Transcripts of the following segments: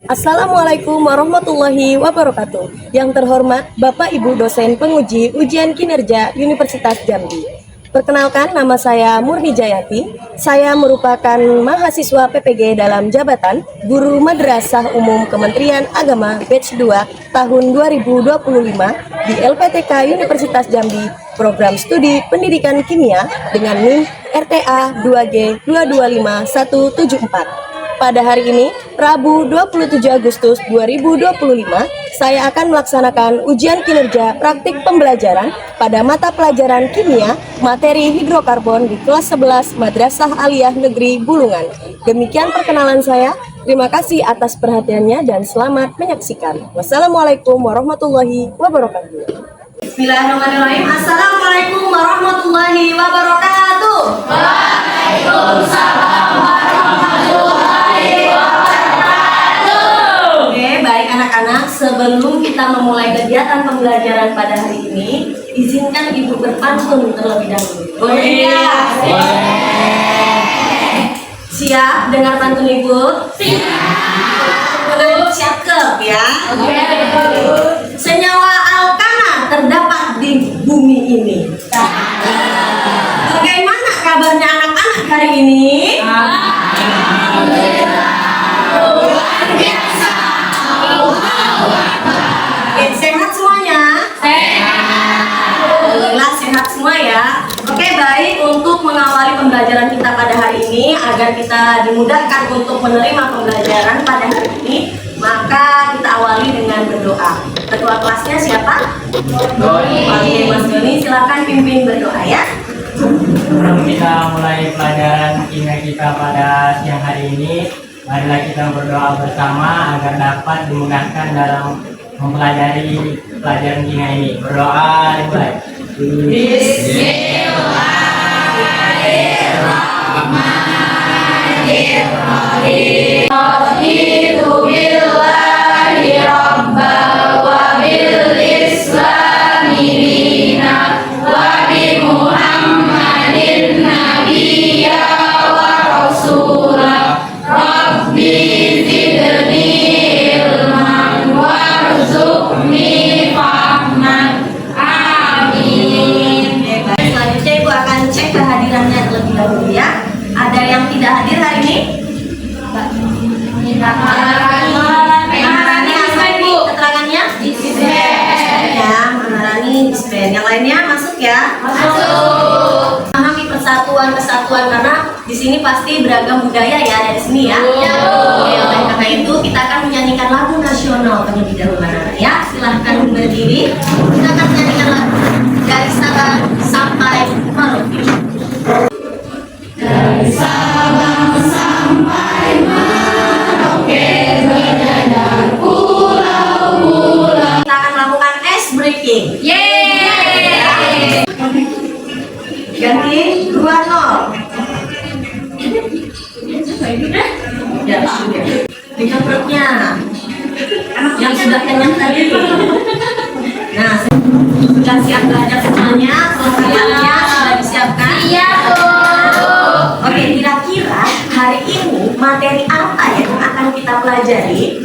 Assalamualaikum warahmatullahi wabarakatuh. Yang terhormat Bapak Ibu dosen penguji ujian kinerja Universitas Jambi. Perkenalkan, nama saya Murni Jayati. Saya merupakan mahasiswa PPG dalam jabatan Guru Madrasah Umum Kementerian Agama Batch 2 tahun 2025 di LPTK Universitas Jambi, Program Studi Pendidikan Kimia dengan NIM RTA 2G 225174. Pada hari ini, Rabu 27 Agustus 2025, saya akan melaksanakan ujian kinerja praktik pembelajaran pada mata pelajaran kimia materi hidrokarbon di kelas 11 Madrasah Aliyah Negeri Bulungan. Demikian perkenalan saya. Terima kasih atas perhatiannya dan selamat menyaksikan. Wassalamualaikum warahmatullahi wabarakatuh. Bismillahirrahmanirrahim. Assalamualaikum warahmatullahi wabarakatuh. Waalaikumsalam warahmatullahi wabarakatuh. Oke, baik anak-anak, sebelum kita memulai kegiatan pembelajaran pada hari ini, izinkan Ibu berpantun terlebih dahulu. Boleh ya? Siap dengar pantun Ibu? Siap. Cakep ya. Senyawa alkana terdapat di bumi ini. Bagaimana kabarnya anak-anak hari ini? Luar biasa. Oke, sehat semuanya? Alhamdulillah sehat semua ya. Oke, baik, untuk mengawali pembelajaran kita pada hari ini agar kita dimudahkan untuk menerima pembelajaran pada hari ini, maka kita awali dengan berdoa. Ketua kelasnya siapa? Oke, Mas Doni, silakan pimpin berdoa ya. Sebelum kita mulai pelajaran kimia kita pada siang hari ini, marilah kita berdoa bersama agar dapat dimudahkan dalam mempelajari pelajaran kimia ini. Berdoa dimulai. Bismillahirrahmanirrahim. Raditu billahi rabban wa bil islami dinan wa bi Muhammadin nabiyya wa rasulah. Rabbi zidni ilman warzuqni fahman. Amin. Baik, selanjutnya Ibu akan cek kehadirannya terlebih dahulu ya. Ada yang tidak hadir hari ini? Maharani apa Ibu? Keterangannya? Ya, Maharani disband. Yang lainnya masuk ya? Masuk. Memahami kesatuan karena di sini pasti beragam budaya ya dari sini ya. Oke, oleh karena itu kita akan menyanyikan lagu nasional terlebih dahulu anak-anak ya. Silahkan berdiri. Kita akan menyanyikan lagu dari Sabang sampai Merauke. Dari Sabang sampai Merauke, beredar pulau-pulau. Kita akan melakukan ice breaking. Yeay! Ganti 2-0. Ya, sudah. Pegang perutnya. Yang sudah kenyang tadi. Nah, sudah siap belajar semuanya. Pertanyaannya sudah disiapkan. Iya, Bu. Oke, kira-kira hari ini materi apa yang akan kita pelajari?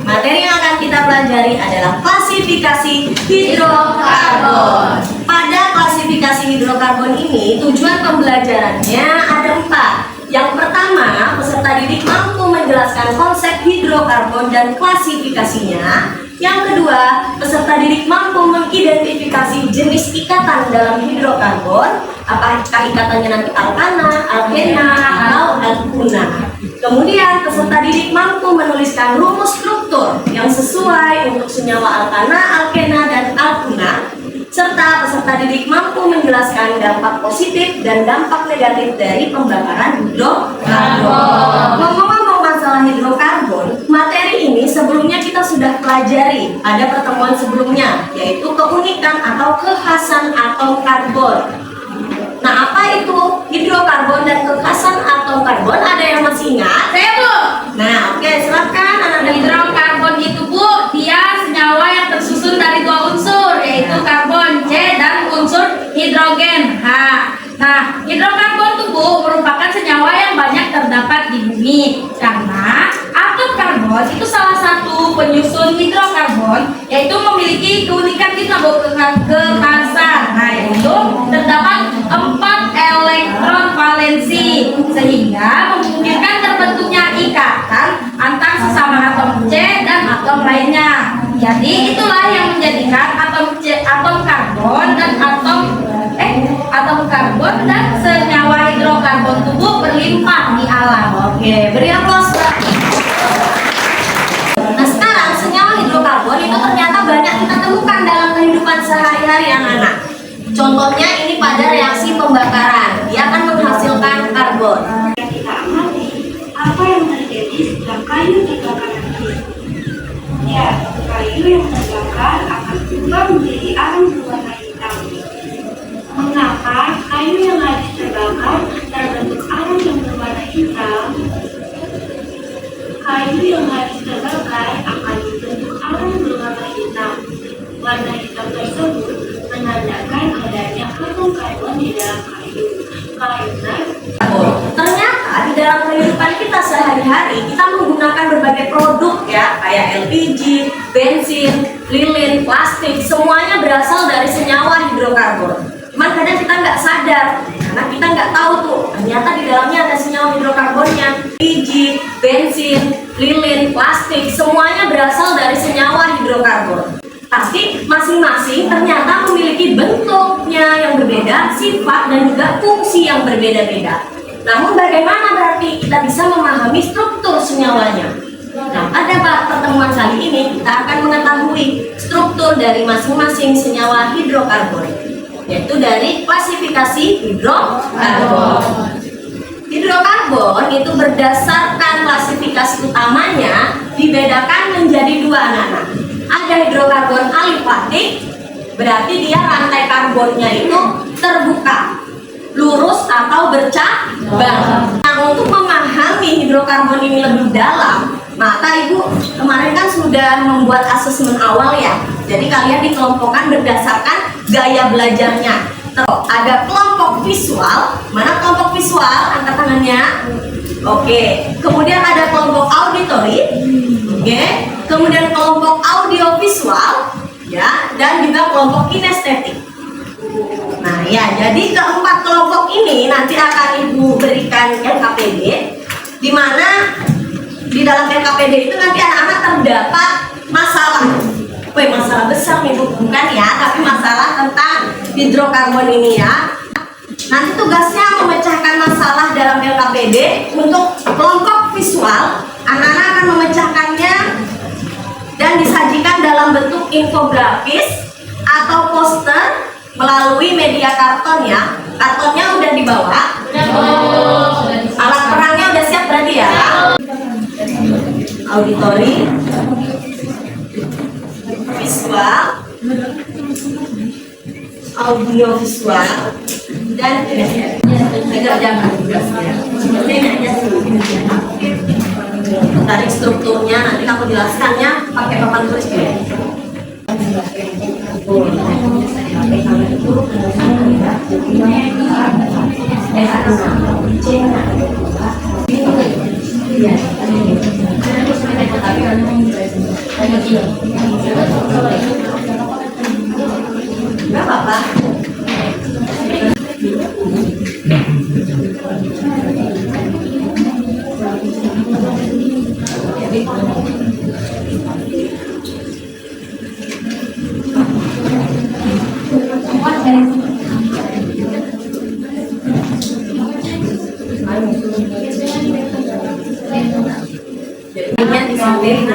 Materi yang akan kita pelajari adalah klasifikasi hidrokarbon. Pada klasifikasi hidrokarbon ini, tujuan pembelajarannya ada 4. Yang pertama, peserta didik mampu menjelaskan konsep hidrokarbon dan klasifikasinya. Yang kedua, peserta didik mampu mengidentifikasi jenis ikatan dalam hidrokarbon, apakah ikatannya nanti alkana, alkena, atau alkuna. Kemudian, peserta didik mampu menuliskan rumus struktur yang sesuai untuk senyawa alkana, alkena, dan alkuna, serta peserta didik mampu menjelaskan dampak positif dan dampak negatif dari pembakaran hidrokarbon. Ngomong-ngomong masalah hidrokarbon, materi ini sebelumnya kita sudah pelajari pada pertemuan sebelumnya, yaitu keunikan atau kekhasan atom karbon. Nah, apa itu hidrokarbon dan kekhasan atom karbon? Ada yang masih ingat? Saya, Bu. Nah, oke, silakan anak dan Hidrokarbon itu, Bu, dia senyawa yang tersusun dari 2 unsur, yaitu karbon C dan unsur hidrogen H. Nah, hidrokarbon itu, Bu, merupakan senyawa yang banyak terdapat di bumi karena atom penyusun hidrokarbon yaitu memiliki keunikan kekhasan. Nah, yaitu terdapat 4 elektron valensi sehingga memungkinkan terbentuknya ikatan antar sesama atom C dan atom lainnya. Jadi itulah yang menjadikan atom karbon dan senyawa hidrokarbon tubuh berlimpah di alam. Oke, beri aplaus. Nah, sekarang senyawa hidrokarbon itu ternyata banyak kita temukan dalam kehidupan sehari-hari anak-anak. Contohnya ini pada reaksi pembakaran, dia akan menghasilkan karbon. Kita amati apa yang terjadi setelah kayu terbakar nanti. Ya, kayu yang terbakar akan berubah menjadi arang berwarna hitam. Mengapa kayu yang habis terbakar terbentuk arang yang berwarna hitam? Kayu yang habis terbakar akan membentuk arang berwarna hitam. Warna hitam tersebut menandakan adanya karbon di dalam kayu. Karena Ternyata di dalam kehidupan kita sehari-hari kita menggunakan berbagai produk ya, kayak LPG, bensin, lilin, plastik, semuanya berasal dari senyawa hidrokarbon. Cuman kadang kita nggak sadar karena kita nggak tahu tuh ternyata di dalamnya ada senyawa hidrokarbonnya. LPG, bensin, lilin, plastik, semuanya berasal dari senyawa hidrokarbon. Tapi masing-masing ternyata memiliki bentuknya yang berbeda, sifat dan juga fungsi yang berbeda-beda. Namun bagaimana berarti kita bisa memahami struktur senyawanya? Nah, pada pertemuan kali ini kita akan mengetahui struktur dari masing-masing senyawa hidrokarbon, yaitu dari klasifikasi hidrokarbon. Hidrokarbon itu berdasarkan klasifikasi utamanya dibedakan menjadi 2 anak-anak. Ada hidrokarbon alifatik, berarti dia rantai karbonnya itu terbuka, lurus atau bercabang. Nah, untuk memahami hidrokarbon ini lebih dalam, maka Ibu kemarin kan sudah membuat asesmen awal ya. Jadi kalian dikelompokkan berdasarkan gaya belajarnya. Ada kelompok visual, mana kelompok visual? Angkat tangannya. Oke. Kemudian ada kelompok auditory. Oke. Kemudian kelompok audiovisual, ya, dan juga kelompok kinestetik. Nah, ya, jadi keempat kelompok ini nanti akan Ibu berikan LKPD, di mana di dalam LKPD itu nanti anak-anak terdapat masalah. Masalah besar nih Bu, bukan ya, tapi masalah tentang hidrokarbon ini ya. Nanti tugasnya memecahkan masalah dalam LKPD. Untuk kelompok visual, anak-anak akan memecahkannya dan disajikan dalam bentuk infografis atau poster melalui media karton ya. Kartonnya udah dibawa. Alat perangnya udah siap berarti ya. Auditori, visual, audiovisual, dan jangan tarik strukturnya, nanti kamu jelaskannya pakai papan tulis dulu. Nggak apa-apa. Jadinya di samping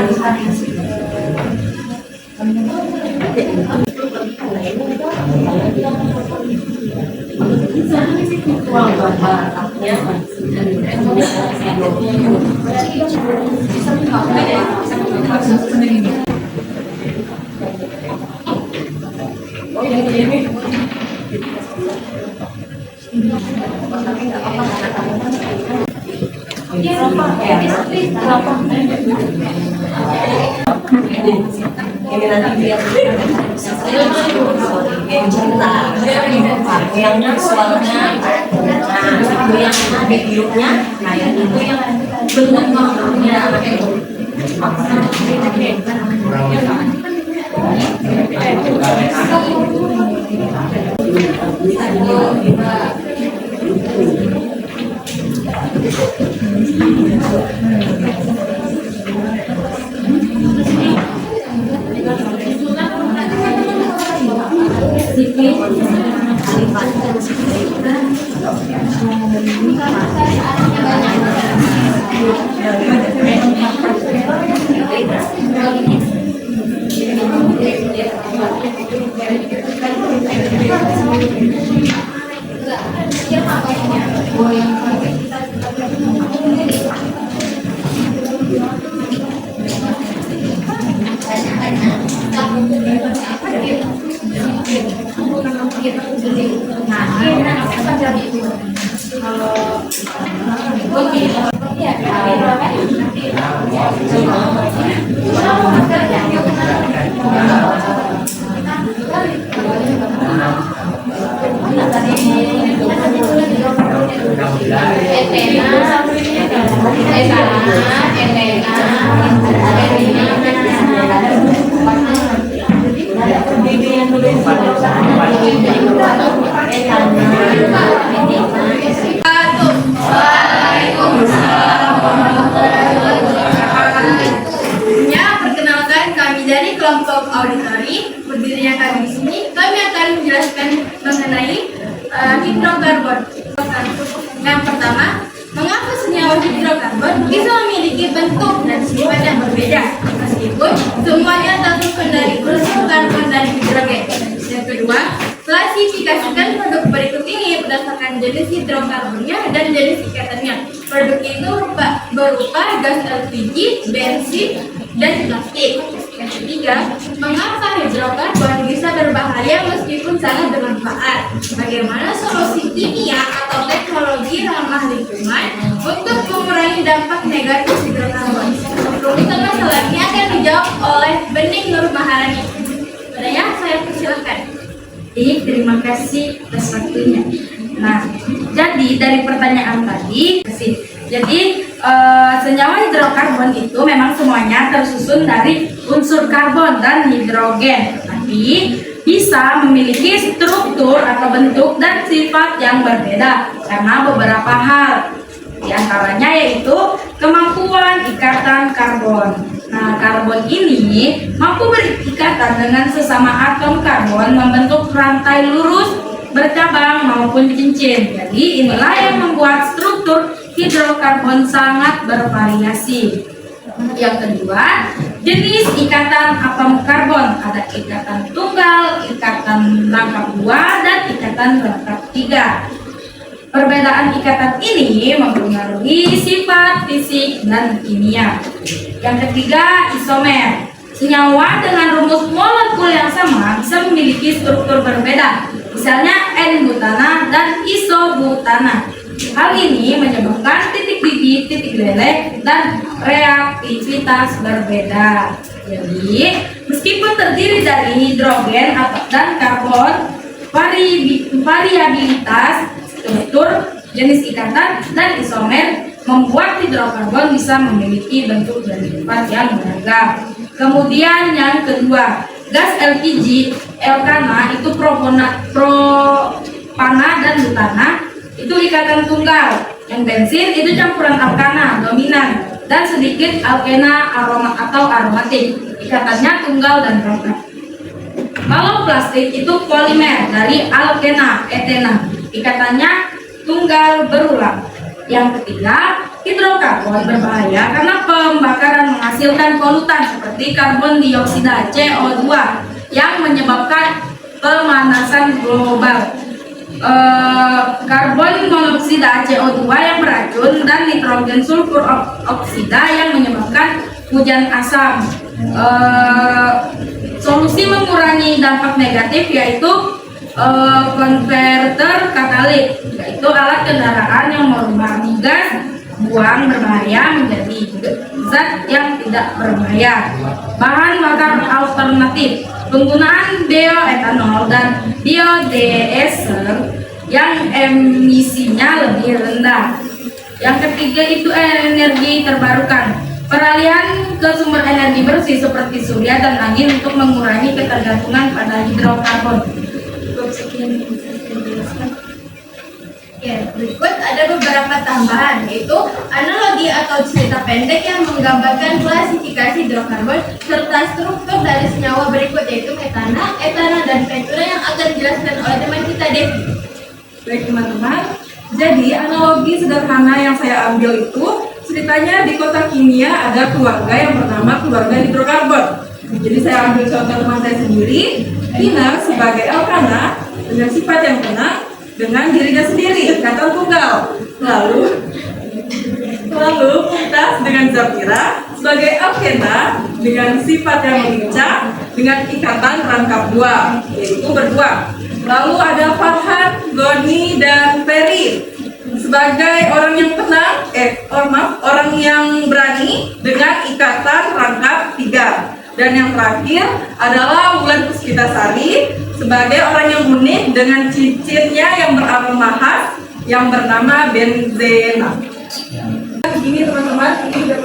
ini nanti biar yang cinta yang visualnya, nah itu yang videonya, kayak itu yang bentuk motornya. kurang Perkenalkan, kami dari kelompok auditori. Berdirinya kami di sini, kami akan menjelaskan mengenai hidrokarbon. Yang pertama, mengapa senyawa hidrokarbon bisa memiliki bentuk dan sifat yang berbeda meskipun semuanya tersusun dari unsur karbon dan hidrogen. Yang kedua, klasifikasikan produk berikut ini berdasarkan jenis hidrokarbonnya dan jenis ikatannya. Produk itu berupa gas LPG, bensin, dan plastik. Yang ketiga, mengapa hidrokarbon bisa berbahaya meskipun sangat bermanfaat? Bagaimana solusi kimia atau teknologi ramah lingkungan untuk mengurangi dampak negatif hidrokarbon? Rumitan masalah ini akan dijawab oleh Bening Nur Maharani. Saya persilahkan. Terima kasih atas waktunya. Nah, jadi dari pertanyaan tadi, senyawa hidrokarbon itu memang semuanya tersusun dari unsur karbon dan hidrogen, tapi bisa memiliki struktur atau bentuk dan sifat yang berbeda karena beberapa hal. Di antaranya yaitu kemampuan ikatan karbon. Nah, karbon ini mampu berikatan dengan sesama atom karbon membentuk rantai lurus, bercabang maupun cincin. Jadi inilah yang membuat struktur hidrokarbon sangat bervariasi. Yang kedua, jenis ikatan atom karbon. Ada ikatan tunggal, ikatan rangkap 2, dan ikatan rangkap 3. Perbedaan ikatan ini mempengaruhi sifat fisik dan kimia. Yang ketiga, isomer. Senyawa dengan rumus molekul yang sama bisa memiliki struktur berbeda, misalnya N-butana dan isobutana. Hal ini menyebabkan titik bibit, titik leleh, dan reaktivitas berbeda. Jadi, meskipun terdiri dari hidrogen dan karbon, variabilitas struktur, jenis ikatan, dan isomer membuat hidrokarbon bisa memiliki bentuk dan sifat yang beragam. Kemudian yang kedua, gas LPG, alkana itu propana dan butana itu ikatan tunggal. Yang bensin itu campuran alkana dominan dan sedikit alkena aromatik. Ikatannya tunggal dan rangkap. Kalau plastik itu polimer dari alkena etena. Ikatannya tunggal berulang. Yang ketiga, hidrokarbon berbahaya karena pembakaran menghasilkan polutan seperti karbon dioksida CO2 yang menyebabkan pemanasan global. Karbon monoksida CO2 yang beracun dan nitrogen sulfur oksida yang menyebabkan hujan asam. Solusi mengurangi dampak negatif yaitu konverter katalik, yaitu alat kendaraan yang merubah gas buang berbahaya menjadi zat yang tidak berbahaya. Bahan bakar alternatif, penggunaan bioetanol dan biodiesel yang emisinya lebih rendah. Yang ketiga itu energi terbarukan. Peralihan ke sumber energi bersih seperti surya dan angin untuk mengurangi ketergantungan pada hidrokarbon. Cukup sekian yang bisa saya jelaskan. Oke, berikut ada beberapa tambahan, yaitu analogi atau cerita pendek yang menggambarkan klasifikasi hidrokarbon serta struktur dari senyawa berikut, yaitu metana, etana, dan pentura yang akan dijelaskan oleh teman kita Devi. Baik teman-teman, jadi analogi sederhana yang saya ambil itu ceritanya di kota kimia ada keluarga yang bernama keluarga hidrokarbon. Jadi saya ambil contoh teman saya sendiri, Tina sebagai alkana dengan sifat yang tenang dengan dirinya sendiri, kata tunggal. Lalu Mumtaz dengan Zafira sebagai alkena dengan sifat yang lincah dengan ikatan rangkap dua, yaitu berdua. Lalu ada Farhan, Goni, dan Ferry sebagai orang yang tenang, orang yang berani dengan ikatan rangkap tiga. Dan yang terakhir adalah Wulan Puspitasari sebagai orang yang unik dengan cincinnya yang beraroma khas yang bernama benzena. Begini teman-teman, ini udah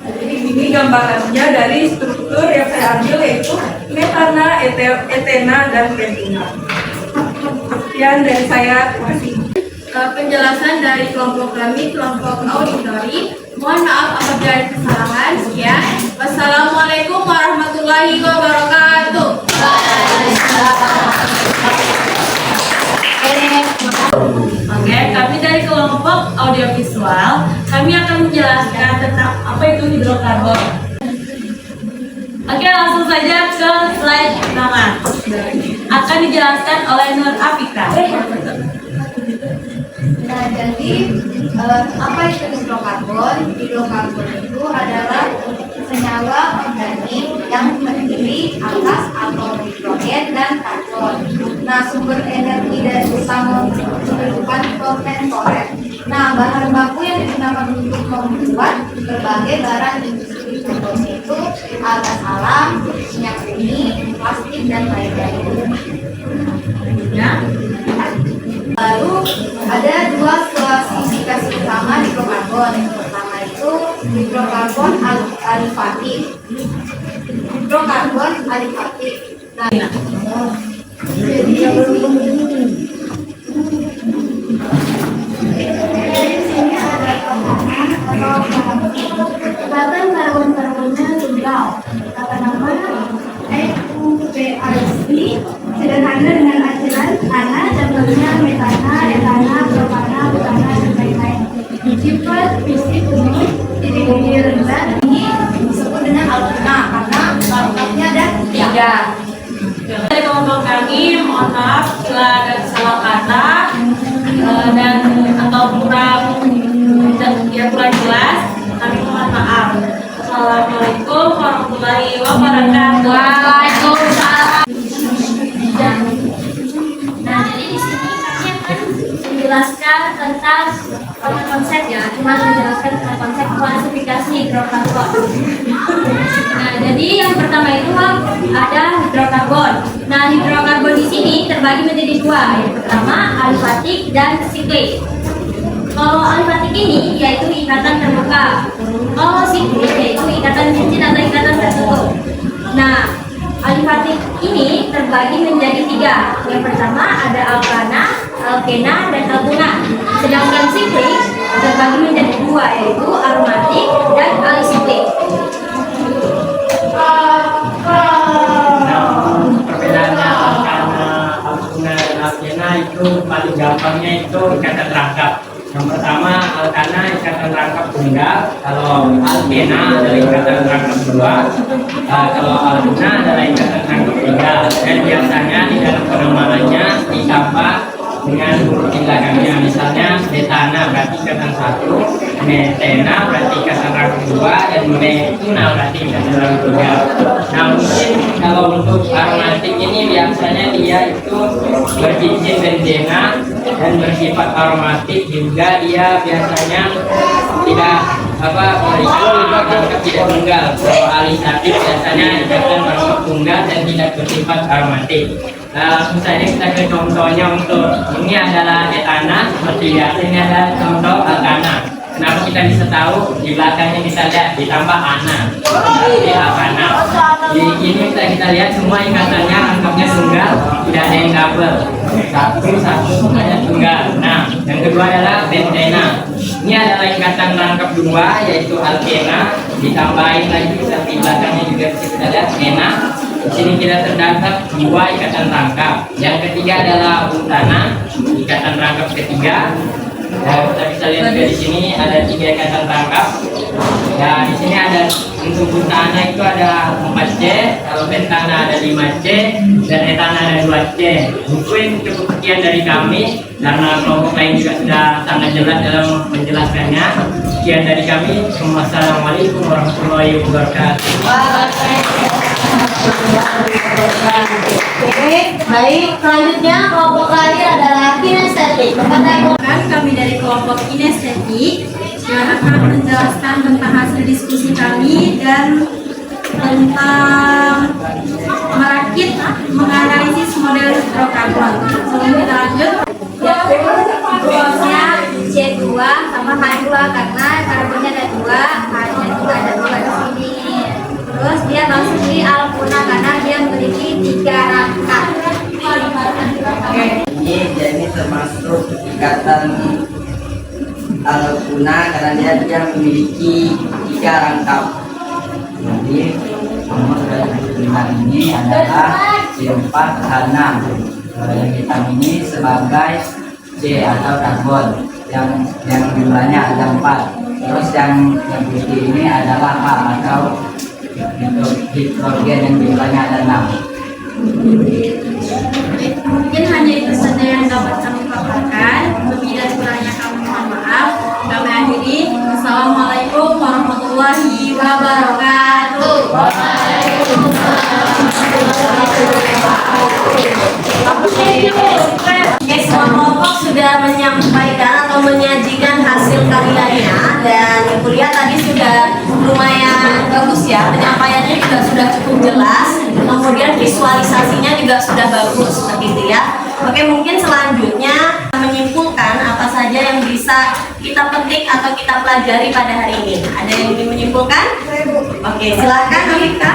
jadi ini gambarannya dari struktur yang saya ambil, yaitu metana, etena, dan pentina. Sekian dari saya, terima kasih. Penjelasan dari kelompok kami, kelompok auditori. Mohon maaf apabila ada kesalahan. Sekian. Wassalamualaikum warahmatullahi wabarakatuh. Oke, kami dari kelompok audiovisual, kami akan menjelaskan tentang apa itu hidrokarbon. Oke, langsung saja ke slide pertama. Akan dijelaskan oleh Nur Afika. Nah, jadi apa itu hidrokarbon? Hidrokarbon itu adalah senyawa organik yang terdiri atas atom hidrogen dan karbon. Nah, sumber energi dari utama kehidupan kontemporer. Nah, bahan baku yang digunakan untuk membuat berbagai barang industri yaitu gas alam, minyak bumi, plastik, dan lain-lain. Lalu ada dua klasifikasi utama hidrokarbon. Yang pertama itu hidrokarbon alifatik. Hidrokarbon alifatik. Nah, jadi di sini ada bahkan karbon-karbonnya tunggal. Kata nama EUPAC sederhana dengan acilan ana, contohnya metana, etana, propana, butana, dan lain-lain. Sifat fisik umum titik-titik rendah ini disebut dengan alkena karena alkenanya ada tiga. Dari kelompok kami, mohon maaf bila ada salah kata dan atau kurang jelas, kami mohon maaf. Assalamualaikum warahmatullahi wabarakatuh. Waalaikumsalam. Nah, jadi di sini kami akan menjelaskan tentang konsep ya, cuma menjelaskan tentang konsep klasifikasi hidrokarbon. Nah, jadi yang pertama itu ada hidrokarbon. Nah, hidrokarbon di sini terbagi menjadi dua. Yang pertama alifatik dan siklik. Kalau alifatik ini yaitu ikatan terbuka. Kalau siklik yaitu ikatan cincin atau ikatan tertutup. Nah, alifatik ini terbagi menjadi tiga. Yang pertama ada alkana, alkena, dan alguna. Sedangkan siklik terbagi menjadi dua, yaitu aromatik dan alisiklik. Perbedaannya alkana, alguna, dan alkena itu paling gampangnya itu ikatan rangkap. Yang pertama alkana ikatan rangkap tunggal, kalau alkena adalah ikatan rangkap dua, kalau alguna adalah ikatan rangkap tiga. Dan biasanya di dalam penamaannya ditambah dengan huruf di belakangnya, misalnya metana berarti ikatan satu, metena berarti ikatan rangkap dua, dan metuna berarti ikatan rangkap tiga. Nah, mungkin kalau untuk aromatik ini biasanya dia itu bercincin benzena dan bersifat aromatik, juga dia biasanya tidak itu rangkap tidak tunggal. Kalau alisatif biasanya ikatan rangkap tunggal dan tidak bersifat aromatik. Nah, langsung saja kita ke contohnya. Untuk ini adalah etana, seperti biasa ini adalah contoh alkana. Kenapa kita bisa tahu? Di belakangnya kita lihat ditambah anak, berarti Alkana. Di ini kita lihat semua ikatannya rangkapnya tunggal, tidak ada yang double. Satu semuanya tunggal. Nah, yang kedua adalah pentena. Ini adalah ikatan rangkap dua, yaitu alkena. Ditambahin lagi di belakangnya juga bisa kita lihat ena. Di sini kita terdapat dua ikatan rangkap. Yang ketiga adalah untana, ikatan rangkap ketiga. Dan kita bisa lihat juga di sini ada 3 ikatan rangkap. Dan di sini ada untuk untana itu ada 4C, kalau pentana ada 5C, dan etana ada 2C. Mungkin cukup sekian dari kami, karena kelompok lain juga sudah sangat jelas dalam menjelaskannya. Sekian dari kami. Wassalamualaikum warahmatullahi wabarakatuh. Oke, baik. Selanjutnya kelompok terakhir adalah kinestetik. Kami dari kelompok kinestetik yang akan menjelaskan tentang hasil diskusi kami dan tentang merakit menganalisis model hidrokarbon. Sebelum kita lanjut, Rumusnya C2 sama H2 karena karbonnya ada 2, H-nya juga ada 2 di sini. Terus dia masuki alkuna karena dia memiliki 3 rangkap. Ini jadi termasuk ikatan alkuna karena dia memiliki 3 rangkap. Jadi nomor ini adalah C4 H6. Yang hitam ini sebagai C atau karbon yang jumlahnya ada 4. Terus yang putih ini adalah H atau hidrogen yang jumlahnya ada 6. mungkin hanya itu saja yang dapat kami paparkan. Lebih dan kurangnya kami mohon maaf. Kami akhiri. Assalamualaikum warahmatullahi wabarakatuh. Oke, semua kelompok sudah menyampaikan atau menyajikan hasil karyanya, dan yang kuliah tadi sudah lumayan bagus ya, penyampaiannya juga sudah cukup jelas, kemudian visualisasinya juga sudah bagus seperti itu ya. Oke, mungkin selanjutnya menyimpulkan apa saja yang bisa kita petik atau kita pelajari pada hari ini. Ada yang ingin menyimpulkan? Oke, silakan Alika.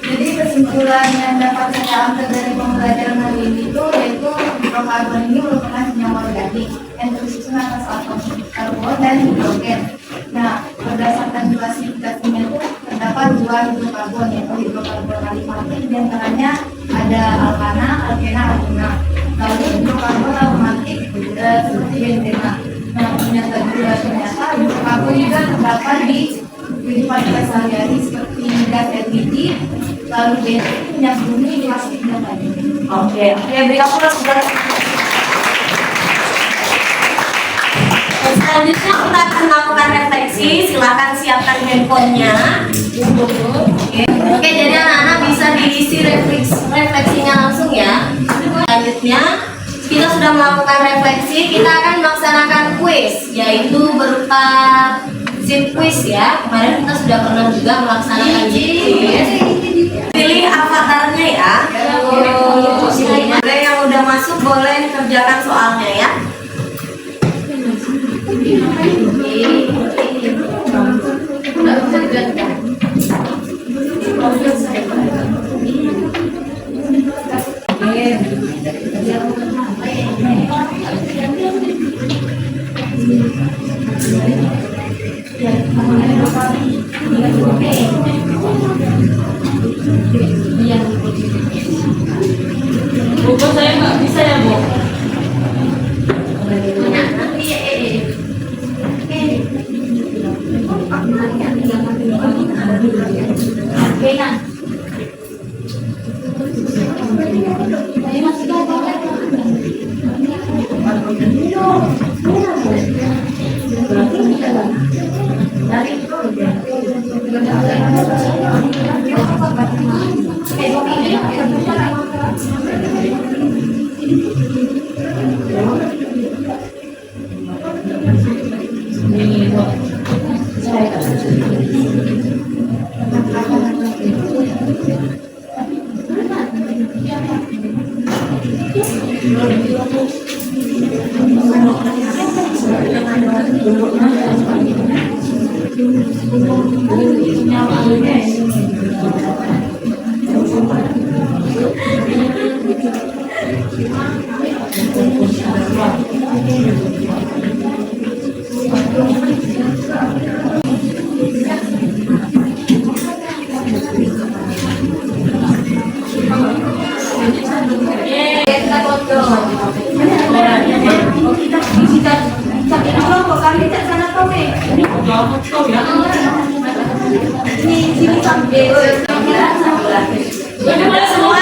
Jadi kesimpulan yang dapat saya ambil dari pembelajaran hari ini itu yaitu hidrokarbon ini merupakan senyawa organik yang tersusun atas atom karbon dan hidrogen. Nah, berdasarkan klasifikasinya itu terdapat 2 hidrokarbon, yaitu hidrokarbon alifatik, di antaranya ada alkana, alkena, alkena. Lalu hidrokarbon aromatik seperti benzena. Nah, ternyata hidrokarbon juga terdapat di kehidupan kita sehari-hari seperti gas LPG, lalu bensin, minyak bumi, plastik, dan lainnya. Oke, beri aplaus buat. Selanjutnya kita akan melakukan refleksi. Silakan siapkan handphonenya. Oke, jadi anak-anak bisa diisi refleksinya langsung ya. Selanjutnya kita sudah melakukan refleksi. Kita akan melaksanakan kuis, yaitu berupa zip quiz ya. Kemarin kita sudah pernah juga melaksanakan zip quiz. Pilih avatarnya ya. Oke, yang udah masuk boleh kerjakan soalnya ya. Buku saya nggak bisa ya, Bu? Udah semua?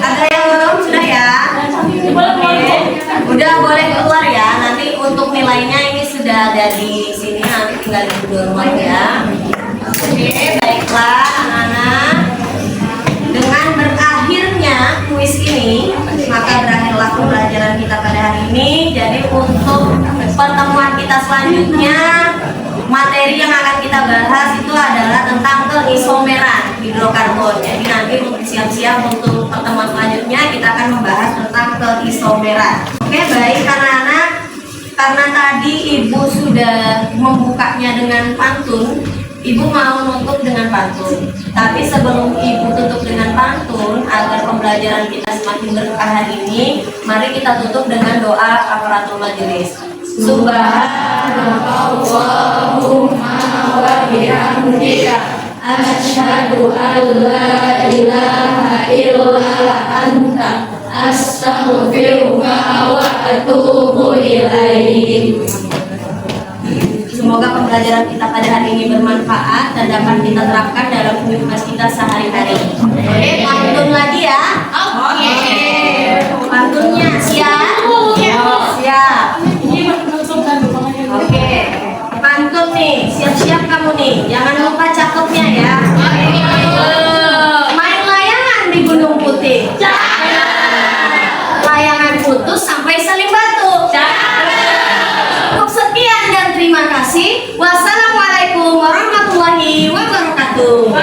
Ada yang belum? Sudah ya? Udah boleh keluar ya. Nanti untuk nilainya ini sudah ada di sini. Nanti tinggal di download ya. Oke, baiklah anak-anak. Dengan berakhirnya kuis ini, maka berakhirlah pembelajaran kita pada hari ini. Jadi untuk pertemuan kita selanjutnya, materi yang akan kita bahas itu adalah tentang keisomeran hidrokarbon. Jadi nanti untuk siap-siap untuk pertemuan selanjutnya kita akan membahas tentang keisomeran. Oke, baik anak-anak. Karena tadi Ibu sudah membukanya dengan pantun, Ibu mau menutup dengan pantun. Tapi sebelum Ibu tutup dengan pantun, agar pembelajaran kita semakin berkah hari ini, mari kita tutup dengan doa kafaratul majelis. Subhanallahumma wa bihamdika asyhadu an la ilaha illa anta astaghfiruka wa atubu ilaik. Semoga pembelajaran kita pada hari ini bermanfaat dan dapat kita terapkan dalam kehidupan kita sehari-hari. Oke, pantun lagi ya. Oke. Pantunnya siap? Siap. Oke. Pantun nih, siap-siap kamu nih. Jangan lupa cakepnya ya. Main layangan di Gunung Putih. Layangan putus sampai saling batu. Cukup sekian dan terima kasih. Wassalamualaikum warahmatullahi wabarakatuh.